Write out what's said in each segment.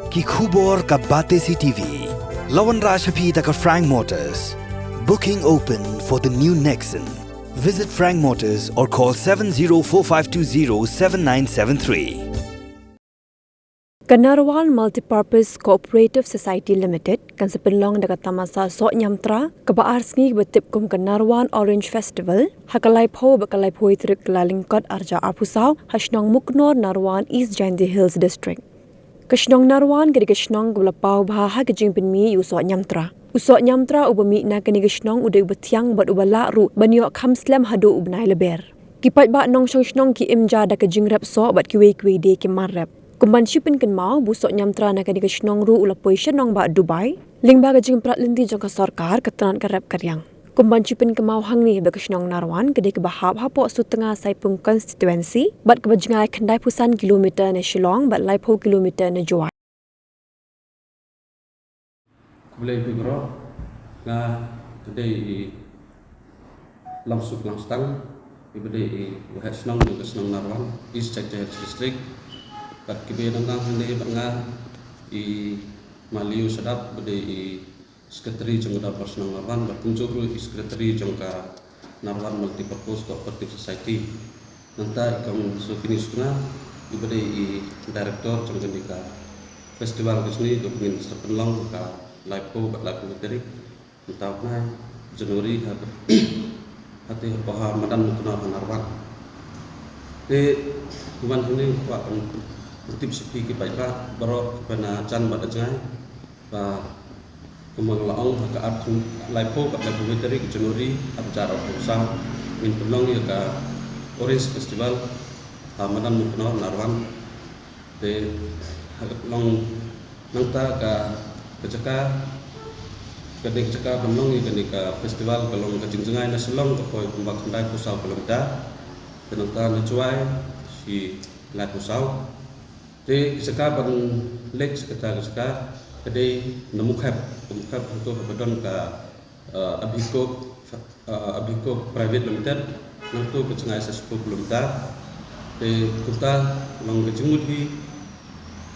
ki khubor ka bate CTV. Lawan Rashaphi taka Frank Motors. Booking open for the new Nexon. Visit Frank Motors or call 7045207973. Kanarwan Multipurpose Cooperative Society Limited kan sepenlong dekat Tamasa Sok Nyamtra kebaar sengi betip kum Kanarwan Orange Festival hakalai pho bakalai phoi trik lalingkot arja apusau hasnong Muknor Narwan East Jainti Hills District. Kashnong Narwan kedi kashnong gulapau baha kejing pinmi usok Nyamtra. Usok Nyamtra ubami na keni kashnong udai betiang bat ubala ru banyo khamslem hadu ubnai leber. Kipat ba nong shnong ki imja da kejing rap so bat kiwe de ki marrap. Kumban shipin kan mau busok Nyamtra na kadi kashnong ru ulapoi shanong ba Dubai lingba kajing prat linti jangka sarkar keteran karep karyang. Kumban shipin kan mau hangni ba kashnong Narwan kadi ke bahap hapo su tengah saipung constituency bat ke bajingai khandai pusan kilometer ne Shillong bat laipo kilometer ne Juai. Kulai bigro nga today langsung langstang ibade hasnong ne kashnong Narwan East Jainti District kat kibe nang hande banga I Maliu Sadap bade I Sekretari Jongda Personal Narwan berkunjung I Sekretari Jongka Narwan Multipurpose Cooperative Society nanta ikam sukini sukna ibade I Director Jongka Festival kesini dopingin sepenlong ka laipo dari tahun Januari hati bahwa madan mukna Narwan de kuman ini wa tip sepi ke baiklah baru pada can pada jangai ba kemang laong ka atun laipo kat laipo dari Januari acara usah min pelong ya ka Orange Festival madan mukna Narwan de long nangta ka kecaka kedek caka pelong ya ka festival pelong kajing jangai na selong ka poi kumbak kendai pusau pelong da tenangta na cuai si lai pusau de seka ban lek sekata seka kedai namukap untuk badon ka abiko private limited nantu kecengai sa 10 km de kuta long kejengut hi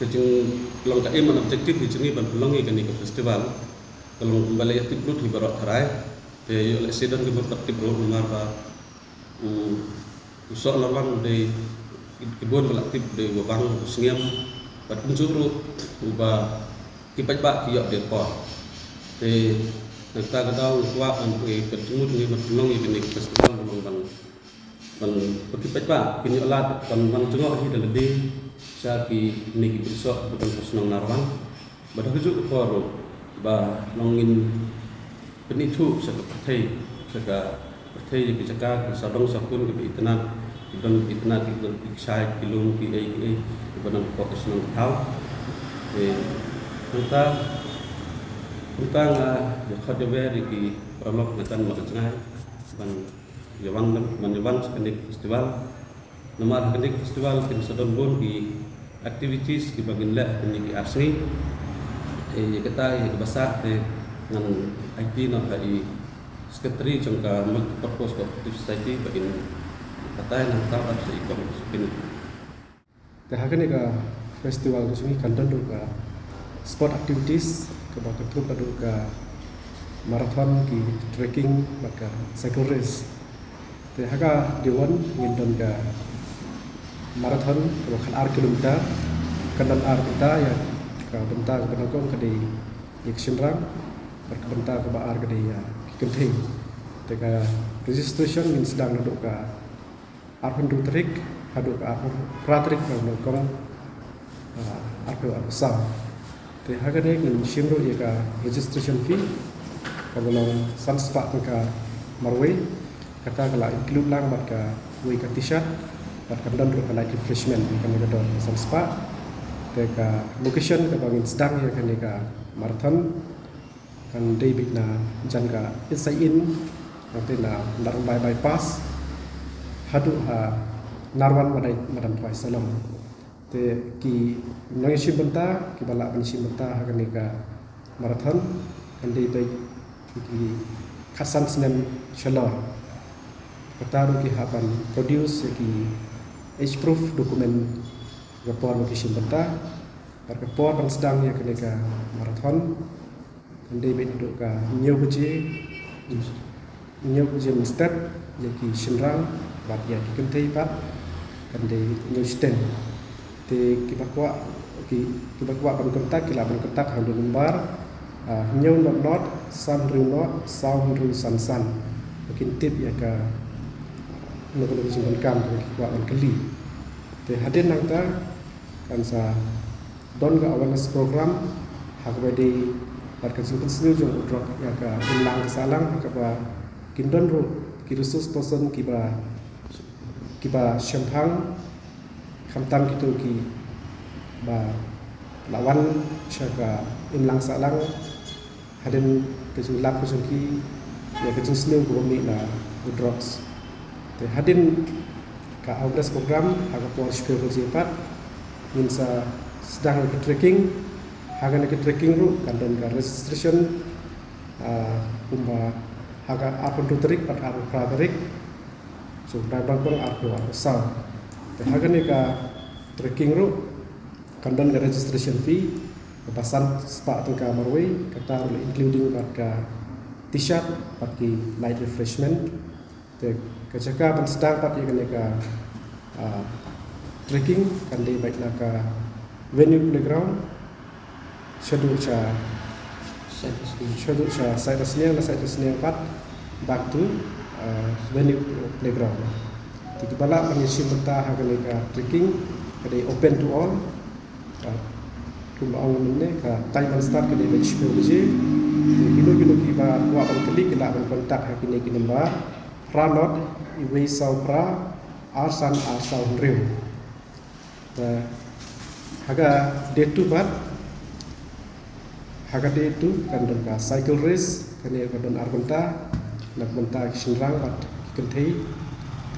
kejeng long ka eman objektif hi jengi ban pelongi kani ke festival kalau kembali aktif lut hi barok tharai de yo lesson ke bertaktif ro lumar ba usok lawang de kibon balaktif de wabang sengiam bat unsuru uba kipat ba kiyok de po de nagta kadaw wa an ke ketemu ni matulong ni festival bang kipat ba kini alat ban jengok hi dalade sa ki ni besok bukan Personal Narwan badah kejuk poro ba nongin penitu sa partai partai ki jaga sadong sakun ke itna dan itna ki ikshai kilom ki ai banang fokus nang tau kita nga ya khadebe ki pramok natan makangai ban yawan sekenik festival nomor kenik festival kin sadon bon ki activities ki bagin la ki asri kita besar dengan IT nak dari sekretari jangka Multipurpose Cooperative Society bagin katanya nak tahu apa sih ikon ini. Terhakan eka festival kesini kandan juga sport activities kebakat tu pada juga marathon ki trekking maka cycle race. Terhaga dewan ngindon ke marathon kebakat 8 kilometer kandan kita ya ke bentar ke penagong ke di Iksinrang berkebentar ke baar ke di Kenting. Teka registration min sedang naduk ke arpun trik haduk ke arpun pratrik ke penagong arpun besar. Teka ni min shimro ya ke registration fee kalau sanspak ke marway kata kalau include lang mat ke way ke t-shirt mat kandan ru ke light refreshment kan ke don sanspak teka location ke bangin sedang ya kan ka marathon kan David na jangka inside in nanti na ndarang bypass hadu ha Narwan madam pai salam te ki nangisi benta ki bala bensi benta kan ka marathon kan David ki khasan senen chalor kata ki haban produce ki age proof dokumen Gapor location benta Kat por bang sedang ya kene ka marathon kan dei bet duk ka nyau buje step ya ki shinrang bat ya ki kentei pat kan dei nyau sten te ki bakwa ban kontak ki la ban kontak hang du numbar nyau not san ru not sound ru san makin tip ya ka no ko jing kam ki kwa ban kali te hadin nang ta kan sa don ga awareness program hak bedi bar kan simpen sniu jong udrok ya ka ulang salang ka ba kindon ru ki resource person ki ba shampang kamtam gitu ki ba lawan syaka ulang salang hadin ke jing lap ke ki ya ke jing sniu ko mi na udroks te hadin ka awareness program hak por shpel ko jepat minsa sedang ke tracking hagan ke tracking ru kan dan ka registration kumba haga apun rutrik pat aru praterik so bang aru sa te hagan ka tracking ru kan dan ka registration fee kepasan spa tu ka marway kata including pat ka t-shirt pat ki light refreshment te kecaka ban sedang pat ya ka trekking kan di baik nak venue playground schedule cha site resniang pat back to venue playground tiga bala pengisi benta hagan ka trekking kadai open to all kumau menne ka time start kadai batch je kilo ki ba wa ban klik la ban kontak hakini ki number ranot iwe saupra arsan rew haga day 2 bat haga day 2 kan don ka cycle race kan ya don arbenta nak benta kishinrang bat kentei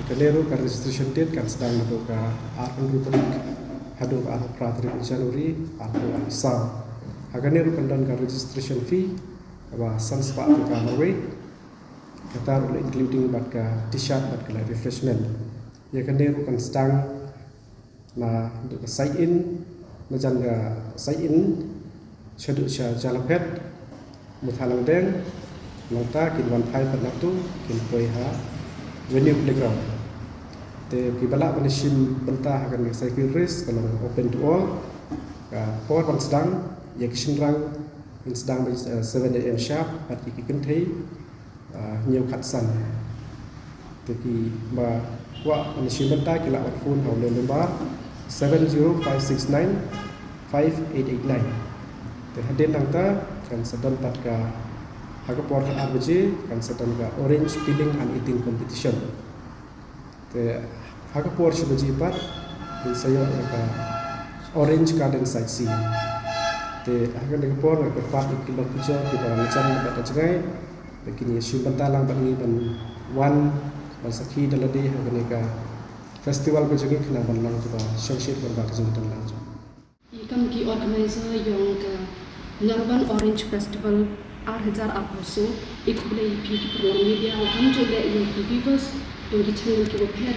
kanero ka registration date kan sedang nak ka arpun rutrik hadu ka pratri Januari arpu sa haga nero kan don ka registration fee ba sanspa ka marway kata including bat ka t-shirt bat ka refreshment ya kanero kan sedang na untuk sign in najan ga sign in schedule sha jalapet muthalang deng nota kin 15 penatu kin poiha venue playground te kibala panishim benta akan cycle race kalau open to all ka por bang sedang ya kishinrang in sedang 7 am sharp pat ikin thei new khatsan te ki ba wa panishim benta kila phone haule number 70569 5889 te hadin nangta kan sedang pat ka hagapor ka RBJ kan sedang ka orange peeling and eating competition te hagapor shbaji pat in sayo ka orange garden sightseeing te hagan hagapor ka pat kilo pujo ki ba macam bat ajai begini shubanta lang ban ni ban one balsaki dalade hagan ka festival ko jagi khna ban lang ba shangship ban ba jung tan lang ikam ki organizer yong ka Narwan Orange Festival 8000 aposo ikule pi ki program media kam to le yo ki viewers to ki channel ki repair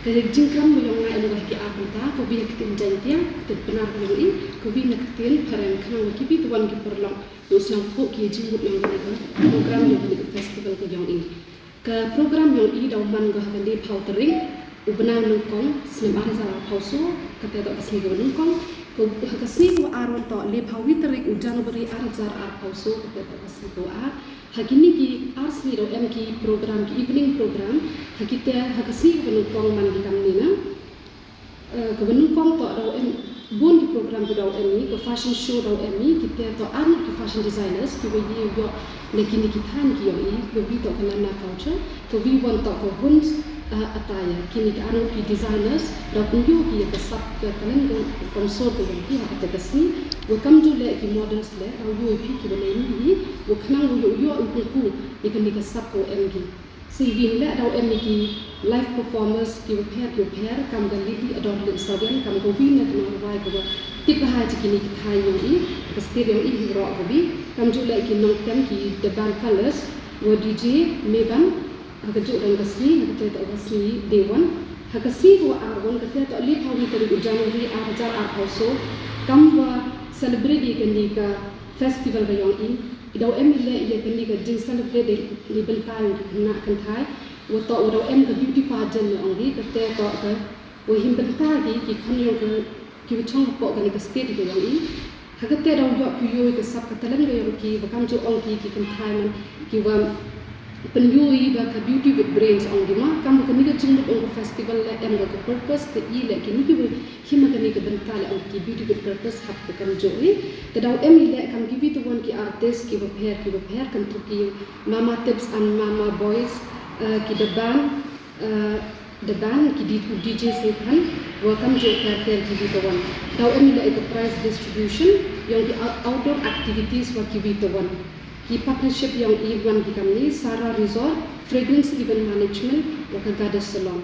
ke jingkam mo yong ngai lo ki apanta ko bi ki jantia te benar lo in ko bi nak tin paren khang ki bi tuan ki perlong to sang ko ki jingut yong ni program yo ki festival ko yong in ke program yong i daw man ga hande pautering ubenar nungkong sinem arizala pauso kata tak kasih nungkong ko kasih ko aron to le pawi terik ujan beri arizar pauso kata tak kasih ko hakini ki arsni do mk program ki evening program hakite hakasih ko nungkong man gam nina ko nungkong to do bon di program do mi ko fashion show do mi kita to an ki fashion designers ki we yo lekini ki than ki yo I ko vi to kana culture to vi want to ko huns ataya kini ka anu ki designers da kunju ki ka sap ka kalen ko sponsor ko ki ha ka tasni wo kam ju le ki models le au yo pi ki le ni wo khna yo ku ikani ka sap ko mg si vin le da mg ki live performance ki repair kam ga li ador le stadium kam ko vi na no wai ko tip ha ji kini ki thai yo I ka stadium I ro ko vi kam ju le ki nong tem ki the band colors wo dj meban hagajuk dan kasih kita tak Dewan hakasi ko argon kita tak lihat hari tadi Januari 2000 also kamwa celebrate ikan ka festival ga yong in idau em ile ia kan ka jing celebrate di bentai na kan thai wato idau em ka beauty pageant ong gi ka te ko ka wo him bentai ki khon yong ka ki chong po ka ni ka state ga yong in hagat te dau yo ku yo ka sap ka talan ga yong ki bakam jo ong ki kan thai man ki wa penyui ba ka beauty with brains ong gi ma kam ka ni ka chung ong festival la em ga purpose ka i le ki ni ki hima ka ni ka bentai ong ki beauty with purpose hap ka kan jo ni ka dau em ile kam ki bi to one ki artist ki prepare kan tu ki mama tips and mama boys ki the band ki di DJ se kan welcome jo character ki bi to one dau em ile ka prize distribution yang ki outdoor activities wa ki bi to one ki partnership yang iwan ki kami Sarah Resort Fragrance Event Management wa ka Goddess Salon.